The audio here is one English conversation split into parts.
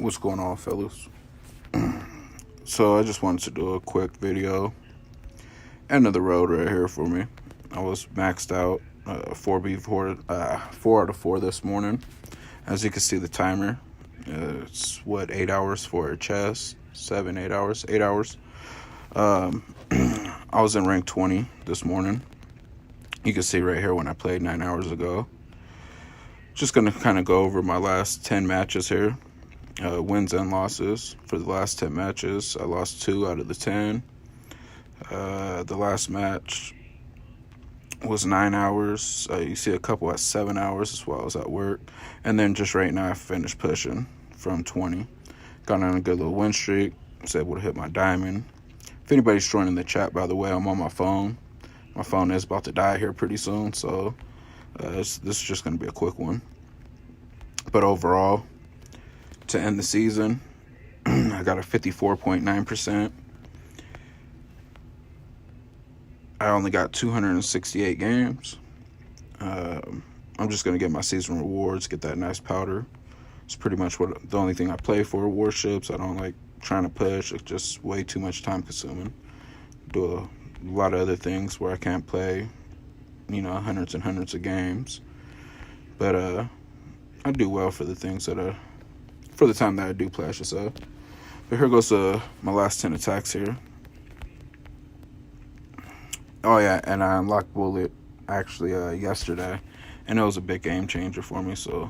What's going on, fellas? So I just wanted to do a quick video. End of the road right here for me. I was maxed out 4 out of 4 this morning. As you can see, the timer. It's 8 hours for a chest, 7, 8 hours, 8 hours. I was in rank 20 this morning. You can see right here when I played 9 hours ago. Just gonna kind of go over my last 10 matches here. Wins and losses for the last 10 matches. I lost 2 out of the 10. The last match was 9 hours. You see a couple at 7 hours as well as at work. And then just right now I finished pushing from 20. Got on a good little win streak. Was able to hit my diamond. If anybody's joining the chat, by the way, I'm on my phone. My phone is about to die here pretty soon, so this is just going to be a quick one. But overall, to end the season, I got a 54.9%. I only got 268 games. I'm just going to get my season rewards, get that nice powder. It's pretty much the only thing I play for, warships. I don't like trying to push. It's just way too much time consuming. Do a lot of other things where I can't play, hundreds and hundreds of games. But I do well for the things for the time that I do play, I should say. But here goes my last 10 attacks here. Oh yeah, and I unlocked Bullet actually yesterday, and it was a big game changer for me, so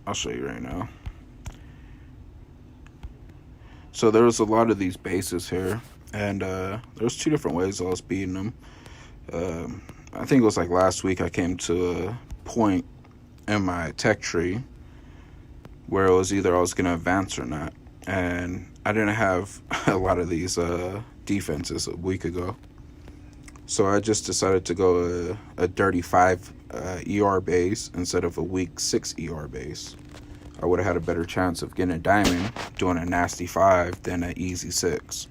I'll show you right now. So there was a lot of these bases here, and there was 2 different ways I was beating them. I think it was like last week I came to a point in my tech tree where it was either I was going to advance or not. And I didn't have a lot of these defenses a week ago. So I just decided to go a dirty 5 ER base instead of a weak 6 ER base. I would have had a better chance of getting a diamond doing a nasty 5 than an easy 6.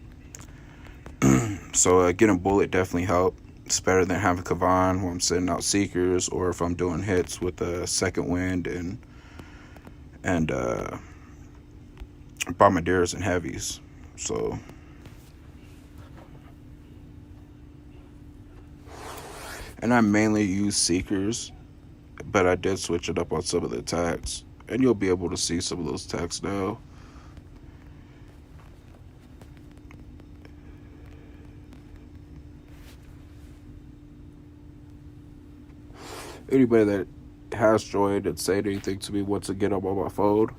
So getting Bullet definitely helped. It's better than having Kavan where I'm sending out Seekers, or if I'm doing hits with a second wind and Bombardiers and heavies. So and I mainly use Seekers, but I did switch it up on some of the attacks, and you'll be able to see some of those attacks now. Anybody that has joined and said anything to me once again, I'm on my phone,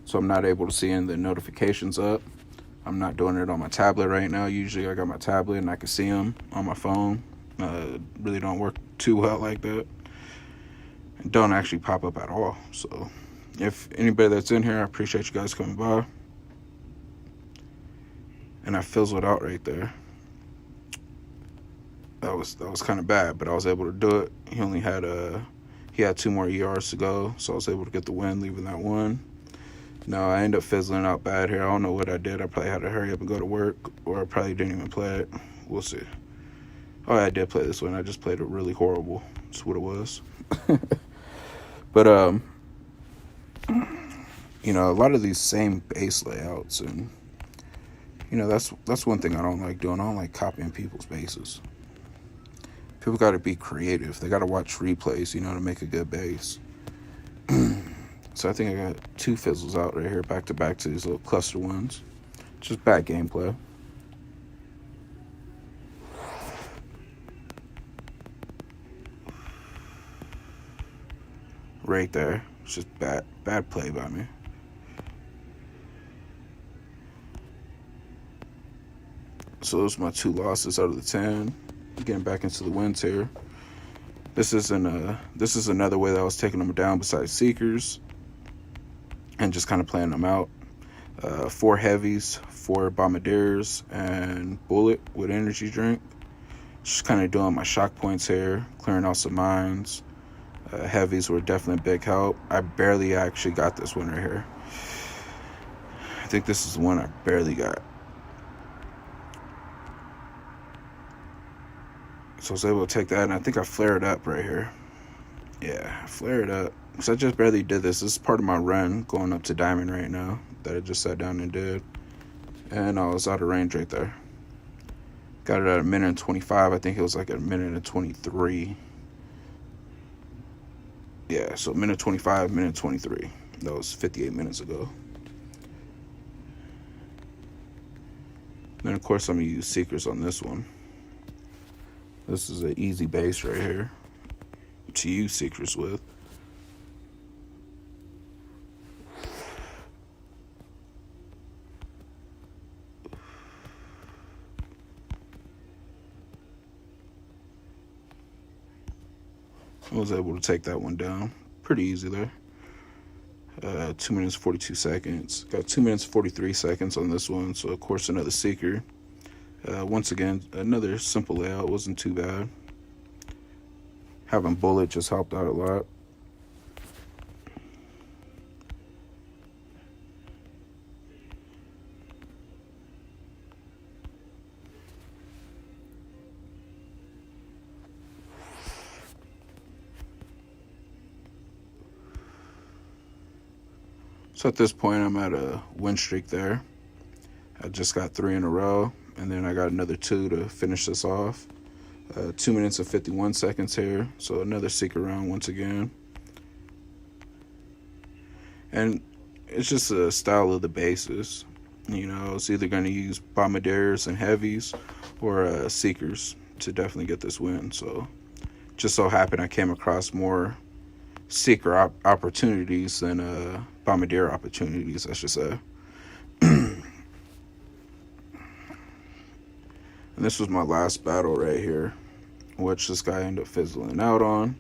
so I'm not able to see any of the notifications up. I'm not doing it on my tablet right now. Usually I got my tablet and I can see them on my phone. Really don't work too well like that. And don't actually pop up at all. So if anybody that's in here, I appreciate you guys coming by. And I fizzled out right there. That was kind of bad, but I was able to do it. He had 2 more ERs to go, so I was able to get the win, leaving that one. No, I ended up fizzling out bad here. I don't know what I did. I probably had to hurry up and go to work, or I probably didn't even play it. We'll see. Oh, I did play this one. I just played it really horrible. That's what it was. But a lot of these same base layouts, and that's one thing I don't like doing. I don't like copying people's bases. People got to be creative. They got to watch replays, to make a good base. So I think I got 2 fizzles out right here, back to back to these little cluster ones. Just bad gameplay. Right there. It's just bad play by me. So those are my 2 losses out of the 10. Getting back into the wins here. This is another way that I was taking them down besides Seekers and just kind of playing them out. 4 heavies, 4 bombardiers, and Bullet with energy drink. Just kind of doing my shock points here, clearing out some mines. Heavies were definitely a big help. I barely actually got this one right here. I think this is the one I barely got. So I was able to take that, and I think I flared up right here. Yeah, I flared up. So I just barely did this. This is part of my run going up to Diamond right now that I just sat down and did. And I was out of range right there. Got it at 1:25. I think it was like 1:23. Yeah, so 1:25, 1:23. That was 58 minutes ago. Then, of course, I'm going to use Seekers on this one. This is an easy base right here to use Seekers with. I was able to take that one down pretty easy there. 2 minutes 42 seconds. Got 2 minutes 43 seconds on this one. So of course another Seeker. Once again, another simple layout. Wasn't too bad. Having Bullet just helped out a lot. So at this point, I'm at a win streak there. I just got 3 in a row, and then I got another 2 to finish this off. 2 minutes and 51 seconds here, so another Seeker round once again. And it's just a style of the bases. You know, it's either going to use Bombardiers and Heavies or Seekers to definitely get this win. So just so happened I came across more Seeker opportunities than Bombardier opportunities, I should say. And this was my last battle right here, which this guy ended up fizzling out on.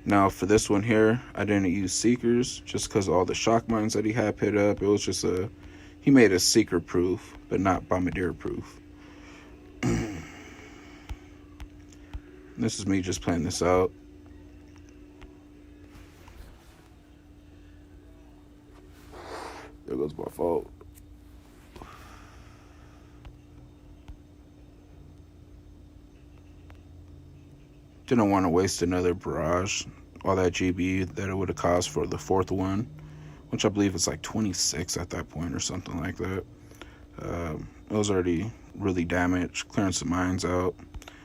Now for this one here, I didn't use Seekers just because of all the shock mines that he had put up. It was just he made a Seeker proof, but not Bombardier proof. This is me just playing this out. There goes my fault. Didn't want to waste another barrage, all that GB that it would have cost for the fourth one, which I believe is like 26 at that point or something like that. It was already really damaged, clearing some mines out.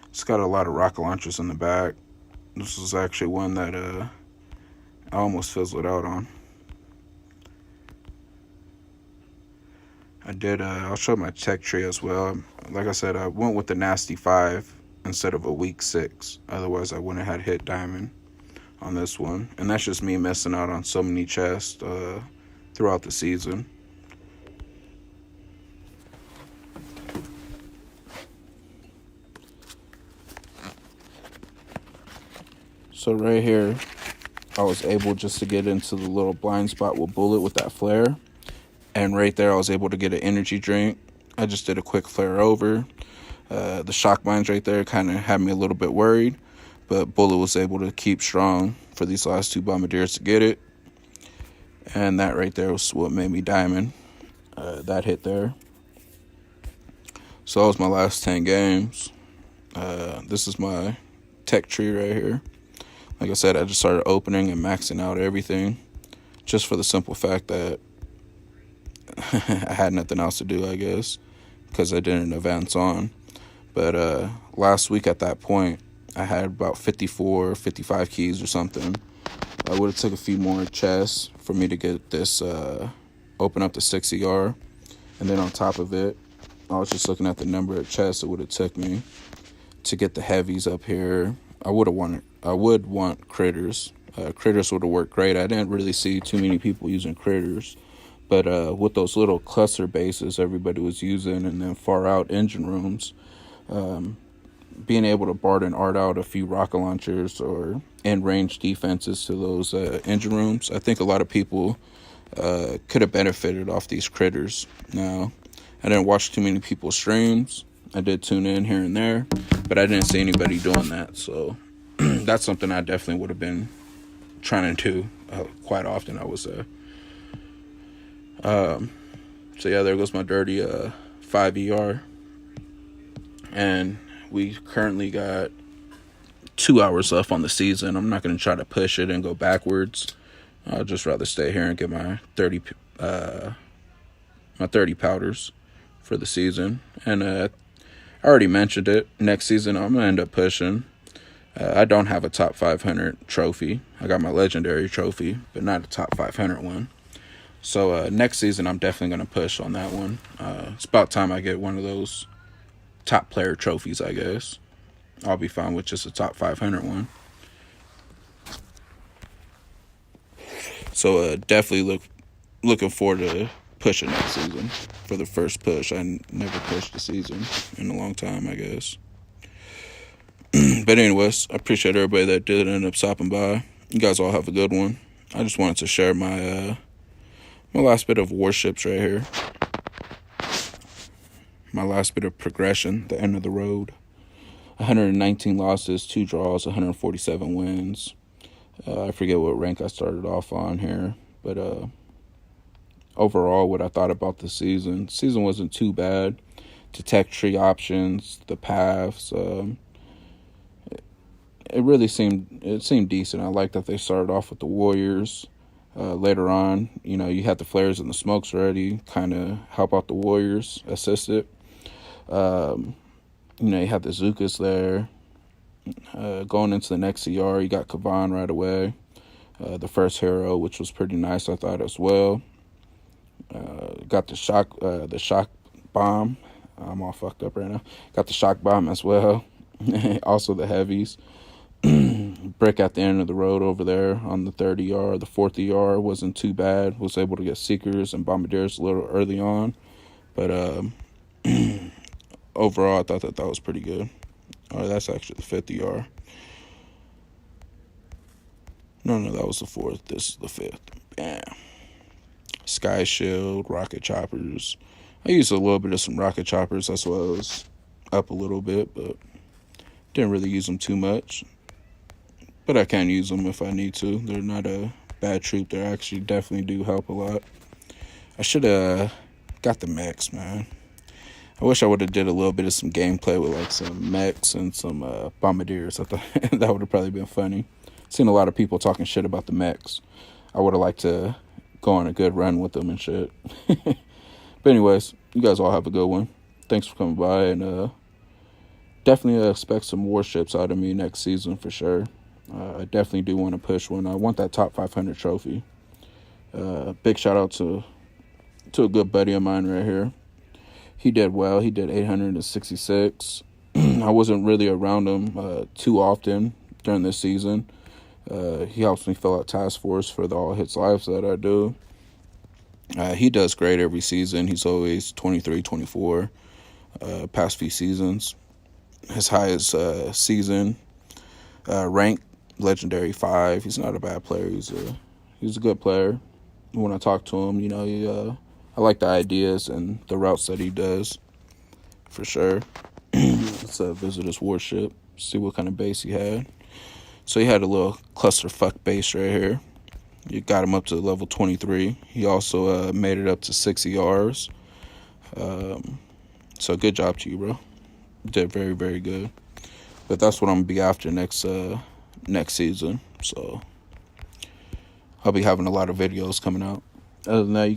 It's got a lot of rocket launchers in the back. This was actually one that I almost fizzled out on. I'll show my tech tree as well. Like I said, I went with the nasty 5 instead of a weak 6. Otherwise, I wouldn't have hit Diamond on this one. And that's just me missing out on so many chests throughout the season. So right here, I was able just to get into the little blind spot with Bullet with that flare. And right there, I was able to get an energy drink. I just did a quick flare over. The shock mines right there kind of had me a little bit worried. But Bullet was able to keep strong for these last 2 Bombardiers to get it. And that right there was what made me Diamond. That hit there. So that was my last 10 games. This is my tech tree right here. Like I said, I just started opening and maxing out everything. Just for the simple fact that I had nothing else to do, I guess, because I didn't advance on. But last week at that point, I had about 54, 55 keys or something. I would have took a few more chests for me to get this, open up the 6 ER. And then on top of it, I was just looking at the number of chests it would have took me to get the heavies up here. I would want critters. Critters would have worked great. I didn't really see too many people using critters. But with those little cluster bases everybody was using and then far out engine rooms, being able to Bard and Art out a few rocket launchers or in-range defenses to those engine rooms, I think a lot of people could have benefited off these critters. Now, I didn't watch too many people's streams. I did tune in here and there, but I didn't see anybody doing that. So that's something I definitely would have been trying to do quite often, I would say. So yeah, there goes my dirty 5 ER. And we currently got 2 hours left on the season. I'm not going to try to push it and go backwards I'd just rather stay here and get my 30 powders for the season. And I already mentioned it. Next season, I'm going to end up pushing. I don't have a top 500 trophy. I got my legendary trophy, but not a top 500 one. So next season, I'm definitely going to push on that one. It's about time I get one of those top player trophies, I guess. I'll be fine with just a top 500 one. So definitely looking forward to pushing next season for the first push. I never pushed a season in a long time, I guess. But anyways, I appreciate everybody that did end up stopping by. You guys all have a good one. I just wanted to share my last bit of warships right here. My last bit of progression, the end of the road. 119 losses, 2 draws, 147 wins. I forget what rank I started off on here, but overall, what I thought about the season wasn't too bad. The tech tree options, the paths, it really seemed decent. I like that they started off with the warriors. Later on, you had the flares and the smokes ready, kind of help out the warriors, assist it. You had the Zukas there. Going into the next CR, you got Kavan right away. The first hero, which was pretty nice, I thought, as well. Got the shock bomb. I'm all fucked up right now. Got the shock bomb as well. Also the heavies. Brick at the end of the road over there on the 30 ER. The 4th ER wasn't too bad. Was able to get Seekers and Bombardiers a little early on. But overall, I thought that was pretty good. That's actually the 5th ER. No, that was the 4th. This is the 5th. Bam. Sky Shield, rocket choppers. I used a little bit of some rocket choppers. That's why I was up a little bit, but didn't really use them too much. But I can use them if I need to. They're not a bad troop. They actually definitely do help a lot. I should have got the mechs, man. I wish I would have did a little bit of some gameplay with like some mechs and some bombardiers. I thought that would have probably been funny. Seen a lot of people talking shit about the mechs. I would have liked to go on a good run with them and shit. But anyways, you guys all have a good one. Thanks for coming by, and definitely expect some warships out of me next season for sure. I definitely do want to push one. I want that top 500 trophy. Big shout out to a good buddy of mine right here. He did well. He did 866. I wasn't really around him too often during this season. He helps me fill out task force for the All Hits Lives that I do. He does great every season. He's always 23, 24 past few seasons. His highest season rank, legendary 5. He's not a bad player. He's a good player. When I talk to him, I like the ideas and the routes that he does, for sure. Let's visit his warship, see what kind of base he had. So he had a little clusterfuck base right here. You got him up to level 23. He also made it up to 6 ERs. So good job to you, bro. Did very, very good. But that's what I'm going to be after next season. So I'll be having a lot of videos coming out. Other than that, you